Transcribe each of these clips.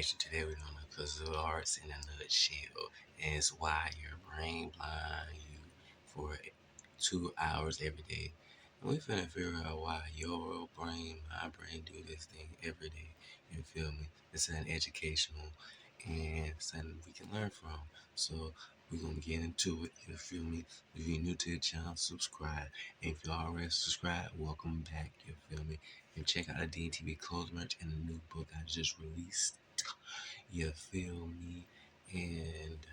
information today we're gonna cause the arts in a nutshell, and it's why your brain blind you for 2 hours every day. And we finna figure out why your brain, my brain do this thing every day. You feel me? It's an educational and something we can learn from. So we're gonna get into it. You feel me? If you're new to the channel, subscribe. And if you already subscribed, welcome back. You feel me? And check out the DTV clothes merch and the new book I just released. You feel me? And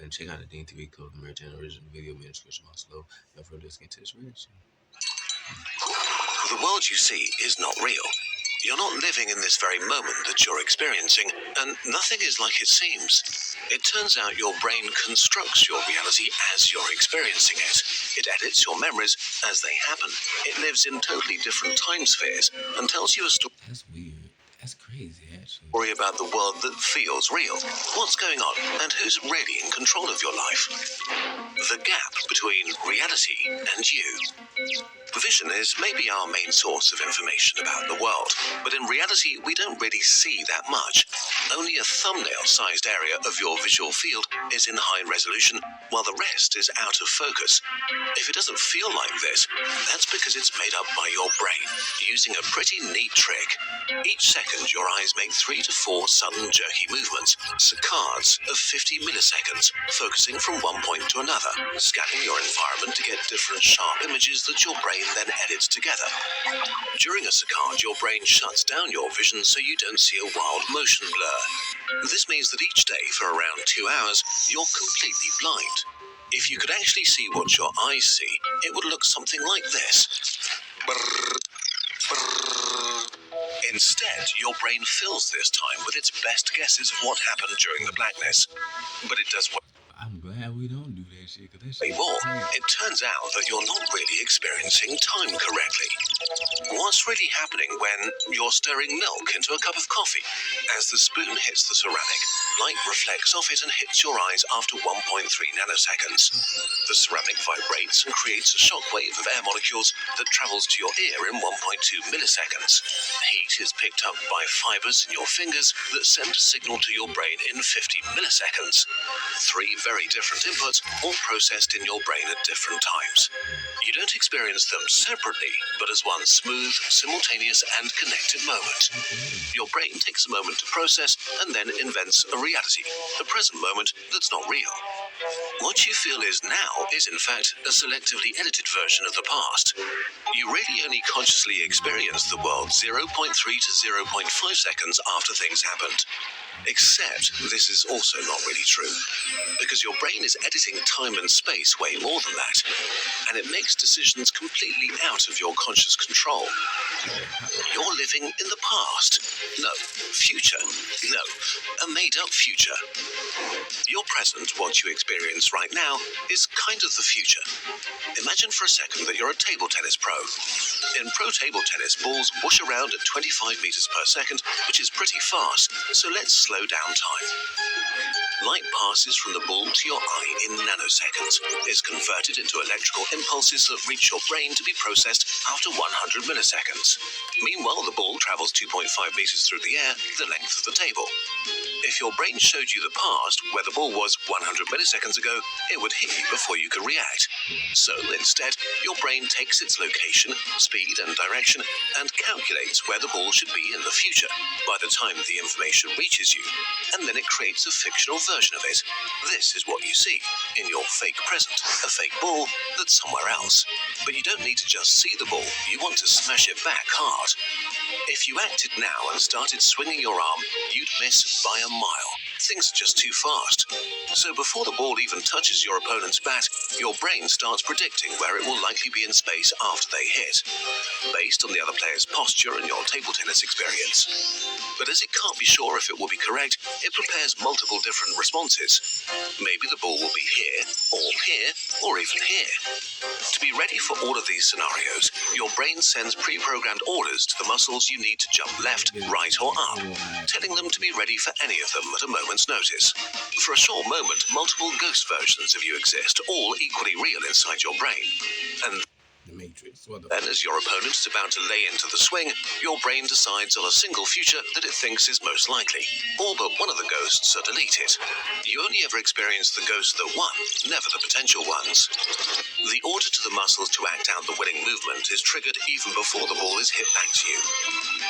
and check out the DTV clothes merch and original video description also. No further, let's get to this reaction. The world you see is not real. You're not living in this very moment that you're experiencing, and nothing is like it seems. It turns out your brain constructs your reality as you're experiencing it. It edits your memories as they happen. It lives in totally different time spheres and tells you a story. That's weird. That's crazy, actually. Worry about the world that feels real. What's going on and who's really in control of your life? The gap between reality and you. Vision is maybe our main source of information about the world, but in reality we don't really see that much. Only a thumbnail-sized area of your visual field is in high resolution, while the rest is out of focus. If it doesn't feel like this, that's because it's made up by your brain, using a pretty neat trick. Each second your eyes make 3 to 4 sudden jerky movements, saccades of 50 milliseconds, focusing from one point to another, scanning your environment to get different sharp images that your brain then edits together. During a saccade, your brain shuts down your vision so you don't see a wild motion blur. This means that each day for around 2 hours, you're completely blind. If you could actually see what your eyes see, it would look something like this. Brrr, brrr. Instead, your brain fills this time with its best guesses of what happened during the blackness. But it does what I'm glad we don't do that shit, because that way shit more. is crazy. It turns out that you're not really experiencing time correctly. What's really happening when you're stirring milk into a cup of coffee? As the spoon hits the ceramic, light reflects off it and hits your eyes after 1.3 nanoseconds. The ceramic vibrates and creates a shock wave of air molecules that travels to your ear in 1.2 milliseconds. Heat is picked up by fibers in your fingers that send a signal to your brain in 50 milliseconds. 3 very different inputs, all processed in your brain at different times. You don't experience them separately, but as one smooth, simultaneous, and connected moment. Your brain takes a moment to process and then invents a reality, the present moment that's not real. What you feel is now is in fact a selectively edited version of the past. You really only consciously experience the world 0.3 to 0.5 seconds after things happened. Except this is also not really true, because your brain is editing time and space way more than that, and it makes decisions completely out of your conscious control. You're living in the past. No. Future. No. A made-up future. Your present, what you experience right now, is kind of the future. Imagine for a second that you're a table tennis pro. In pro table tennis, balls whoosh around at 25 meters per second, which is pretty fast, so let's slow down time. Light passes from the ball to your eye in nanoseconds, is converted into electrical impulses that reach your brain to be processed after 100 milliseconds. Meanwhile, the ball travels 2.5 meters through the air, the length of the table. If your brain showed you the past, where the ball was 100 milliseconds ago, it would hit you before you could react. So instead, your brain takes its location, speed and direction, and calculates where the ball should be in the future by the time the information reaches you, and then it creates a fictional version of it. This is what you see in your fake present, a fake ball that's somewhere else. But you don't need to just see the ball, you want to smash it back hard. If you acted now and started swinging your arm, you'd miss by a mile. Things are just too fast. So before the ball even touches your opponent's bat, your brain starts predicting where it will likely be in space after they hit, based on the other player's posture and your table tennis experience. But as it can't be sure if it will be correct, it prepares multiple different responses. Maybe the ball will be here, or even here. To be ready for all of these scenarios, your brain sends pre-programmed orders to the muscles you need to jump left, right, or up, telling them to be ready for any of them at a moment's notice. For a short moment, multiple ghost versions of you exist, all equally real inside your brain. And To make Matrix. What the Then, as your opponent is about to lay into the swing, your brain decides on a single future that it thinks is most likely. All but one of the ghosts are deleted. You only ever experience the ghost that won, never the potential ones. The order to the muscles to act out the winning movement is triggered even before the ball is hit back to you.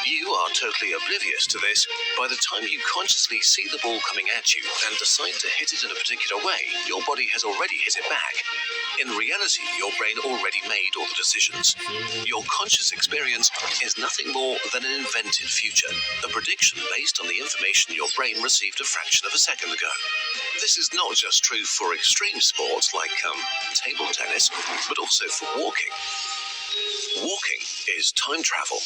You are totally oblivious to this. By the time you consciously see the ball coming at you and decide to hit it in a particular way, your body has already hit it back. In reality, your brain already made all the decisions. Your conscious experience is nothing more than an invented future, a prediction based on the information your brain received a fraction of a second ago. This is not just true for extreme sports like table tennis, but also for walking. Walking is time travel.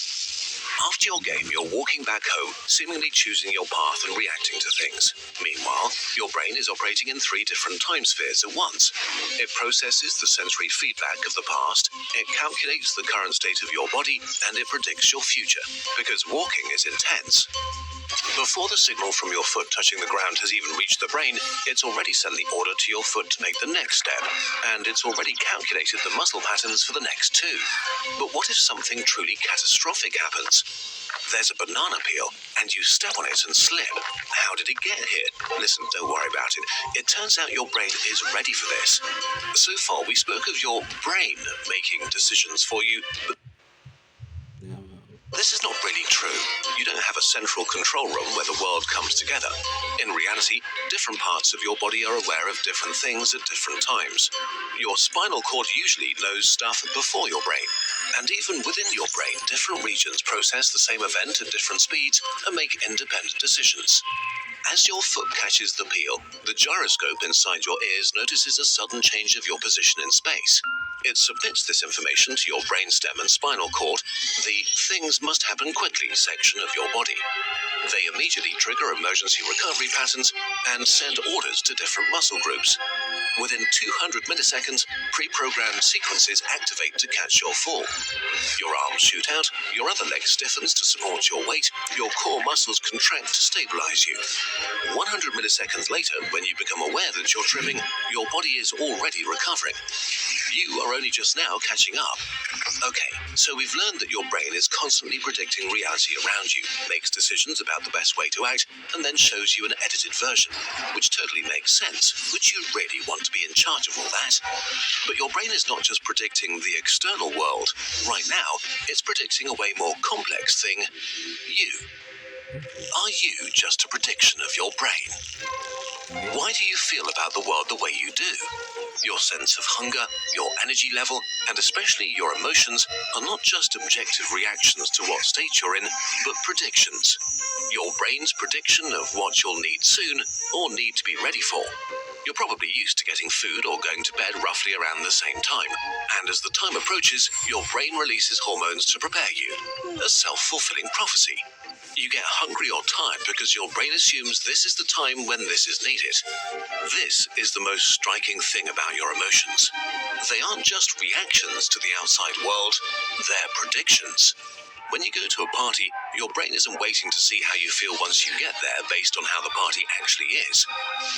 After your game, you're walking back home, seemingly choosing your path and reacting to things. Meanwhile, your brain is operating in 3 different time spheres at once. It processes the sensory feedback of the past, it calculates the current state of your body, and it predicts your future, because walking is intense. Before the signal from your foot touching the ground has even reached the brain, it's already sent the order to your foot to make the next step, and it's already calculated the muscle patterns for the next 2. But what if something truly catastrophic happens? There's a banana peel, and you step on it and slip. How did it get here? Listen, don't worry about it. It turns out your brain is ready for this. So far, we spoke of your brain making decisions for you, but this is not really true. You don't have a central control room where the world comes together. In reality, different parts of your body are aware of different things at different times. Your spinal cord usually knows stuff before your brain. And even within your brain, different regions process the same event at different speeds and make independent decisions. As your foot catches the peel, the gyroscope inside your ears notices a sudden change of your position in space. It submits this information to your brainstem and spinal cord, the things must happen quickly section of your body. They immediately trigger emergency recovery patterns and send orders to different muscle groups. Within 200 milliseconds, pre-programmed sequences activate to catch your fall. Your arms shoot out, your other leg stiffens to support your weight, your core muscles contract to stabilize you. 100 milliseconds later, when you become aware that you're tripping, your body is already recovering. You are only just now catching up. Okay, so we've learned that your brain is constantly predicting reality around you, makes decisions about the best way to act, and then shows you an edited version, which totally makes sense. Would you really want to be in charge of all that? But your brain is not just predicting the external world. Right now, it's predicting a way more complex thing, you. Are you just a prediction of your brain? Why do you feel about the world the way you do? Your sense of hunger, your energy level, and especially your emotions are not just objective reactions to what state you're in, but predictions. Your brain's prediction of what you'll need soon or need to be ready for. You're probably used to getting food or going to bed roughly around the same time, and as the time approaches, your brain releases hormones to prepare you. A self-fulfilling prophecy. You get hungry or tired because your brain assumes this is the time when this is needed. This is the most striking thing about your emotions. They aren't just reactions to the outside world, they're predictions. When you go to a party, your brain isn't waiting to see how you feel once you get there based on how the party actually is.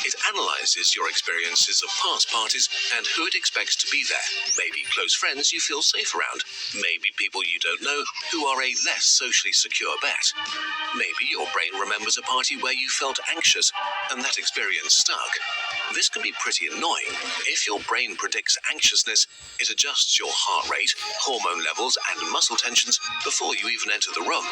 It analyzes your experiences of past parties and who it expects to be there. Maybe close friends you feel safe around. Maybe people you don't know who are a less socially secure bet. Maybe your brain remembers a party where you felt anxious and that experience stuck. This can be pretty annoying. If your brain predicts anxiousness, it adjusts your heart rate, hormone levels, and muscle tensions before you even enter the room.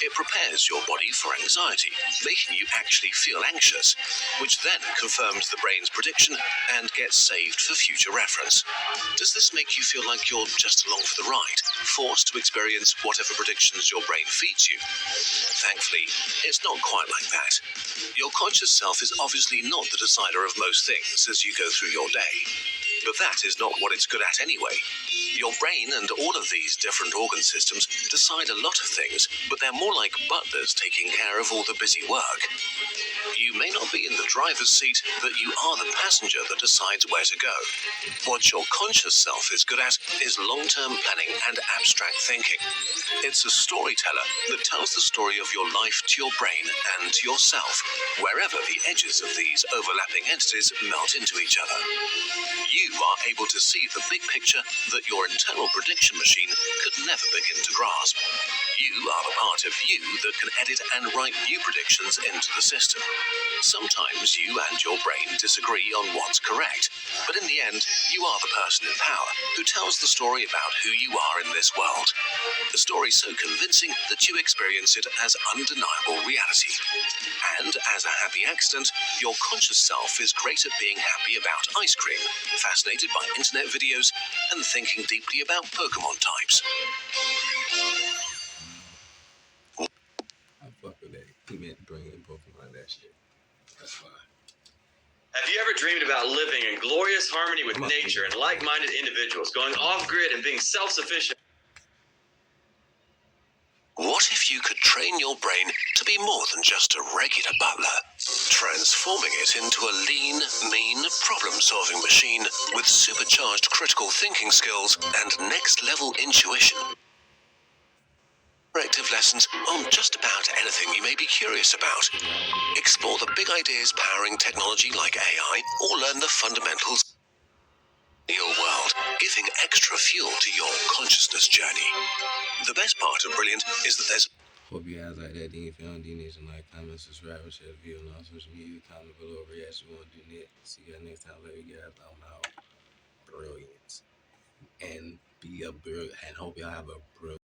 It prepares your body for anxiety, making you actually feel anxious, which then confirms the brain's prediction and gets saved for future reference. Does this make you feel like you're just along for the ride, forced to experience whatever predictions your brain feeds you? Thankfully, it's not quite like that. Your conscious self is obviously not the decider of most things as you go through your day. But that is not what it's good at anyway. Your brain and all of these different organ systems decide a lot of things, but they're more like butlers taking care of all the busy work. You may not be in the driver's seat, but you are the passenger that decides where to go. What your conscious self is good at is long-term planning and abstract thinking. It's a storyteller that tells the story of your life to your brain and to yourself, wherever the edges of these overlapping entities melt into each other. You you are able to see the big picture that your internal prediction machine could never begin to grasp. You are the part of you that can edit and write new predictions into the system. Sometimes you and your brain disagree on what's correct, but in the end, you are the person in power who tells the story about who you are in this world. The story so convincing that you experience it as undeniable reality. And as a happy accident, your conscious self is great at being happy about ice cream, fascinated by internet videos, and thinking deeply about Pokemon types. I fuck with that. He meant bringing Pokemon that shit. That's fine. Have you ever dreamed about living in glorious harmony with nature and like-minded individuals, going off-grid and being self-sufficient? What if you could train your brain to be more than just a regular butler, transforming it into a lean, mean, problem-solving machine with supercharged critical thinking skills and next-level intuition? Interactive lessons on just about anything you may be curious about. Explore the big ideas powering technology like AI, or learn the fundamentals of your world, giving extra fuel to your consciousness journey. The best part of Brilliant is that there's... Hope you guys like that. If you don't do this, like, comment, subscribe, and share the video on social media. Comment below reaction you want to do next. See you guys next time. Love you guys. I'm out. Brilliant. And be a brilliant. And hope y'all have a brilliant.